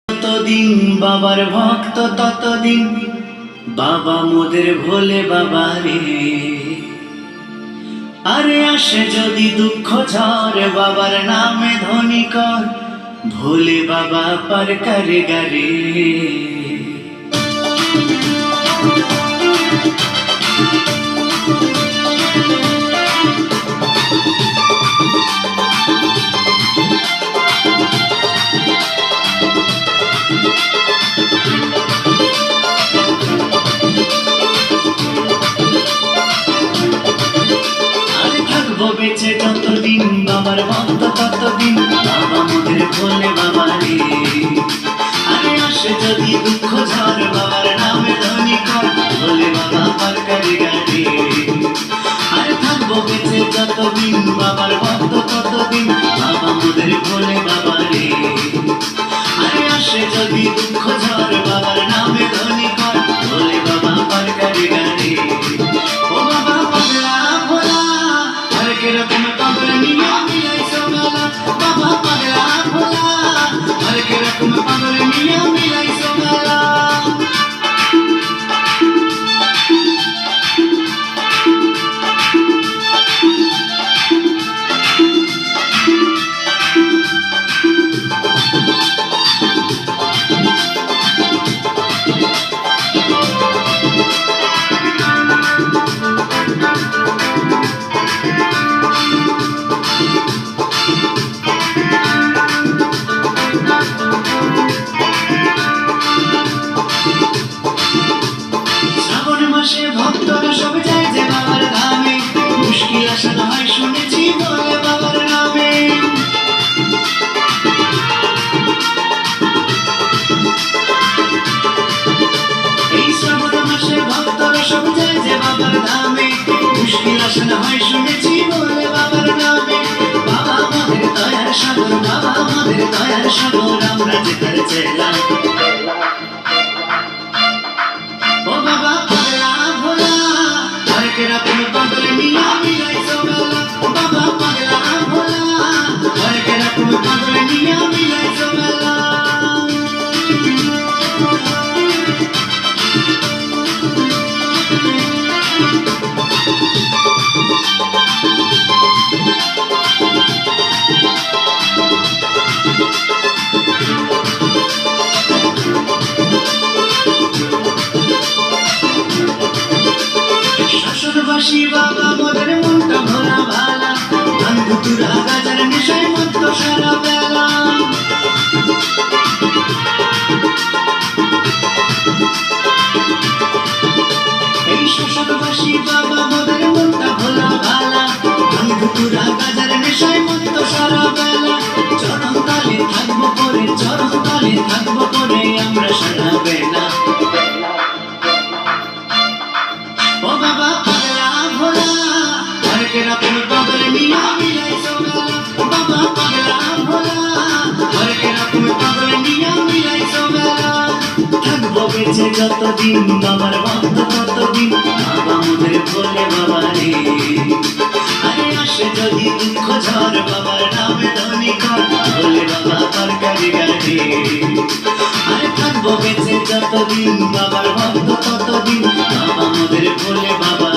ততদিন বাবার ভক্ত ততদিন বাবা মোদের ভোলে বাবা রে। আরে আসে যদি দুঃখ ঝড় বাবার নামে ধ্বনি কর ভোলে বাবা পার করে গারে। বেঁচে যতদিন বাবার ভক্ত ততদিন বাবা মোদের ভোলে বাবা রে। আরে আসে যদি দুঃখ ঝড় বাবার নামে ধ্বনি কর ভোলে বাবা পার করে গারে। আরে থাকবো বেঁচে যতদিন বাবার ভক্ত ততদিন বাবা মোদের ভোলে বাবা রে। আরে আসে যদি দুঃখ ঝড় বাবার নামে ধ্বনি কর ভোলে বাবা পার করে গারে। ও বাবা পাগলা ভোলা রকম পাগল মিয়া মিলাইছো মেলা বাবা পাগলা ভোলা হরেক রকম পাগল মিয়া মিলাইছো মেলা। ভক্তরা সব যায় যে বাবার ধামে মুশকিল আসা হয় শুনেছি বলে বাবার নামে। এই শ্রাবণ মাসে ভক্তরা সব যায় যে বাবার ধামে মুশকিল আসা হয় শুনেছি বলে বাবার নামে। বাবা আমাদের দয়ার সাগর বাবা আমাদের দয়ার সাগর আমরা যেতে চাইলাম। ও বাবা পাগলা ভোলা হরেক রকম পাগল মিয়া মিলাইছো মেলা বাবা পাগলা ভোলা হরেক রকম পাগল মিয়া মিলাইছো মেলা। শাশুড়বাসী বাবা মোদের মনটা ভরা ভালা বন্ধু তুরা গাজার নেশায় মত্ত সারা বেলা। এই শাশুড়বাসী বাবা মোদের মনটা ভরা ভালা বন্ধু তুরা গাজার নেশায় মত্ত সারা বেলা। চরণ তালে থাকবো করে চরণ তালে থাকবো করে আমরা সারা বেলা। ও বাবা পাগলা ভোলা হরেক রকম পাগল মিয়া মিলাইছো মেলা বাবা পাগলা ভোলা হরেক রকম পাগল মিয়া মিলাইছো মেলা। থাকবো বেঁচে যতদিন বাবার ভক্ত ততদিন বাবা মোদের ভোলে বাবা রে। আরে আসে যদি দুঃখ ঝড় বাবার নামে ধ্বনি কর ভোলে বাবা পার করে গারে। আরে থাকবো বেঁচে যতদিন বাবার ভক্ত ততদিন বাবা মোদের ভোলে বাবা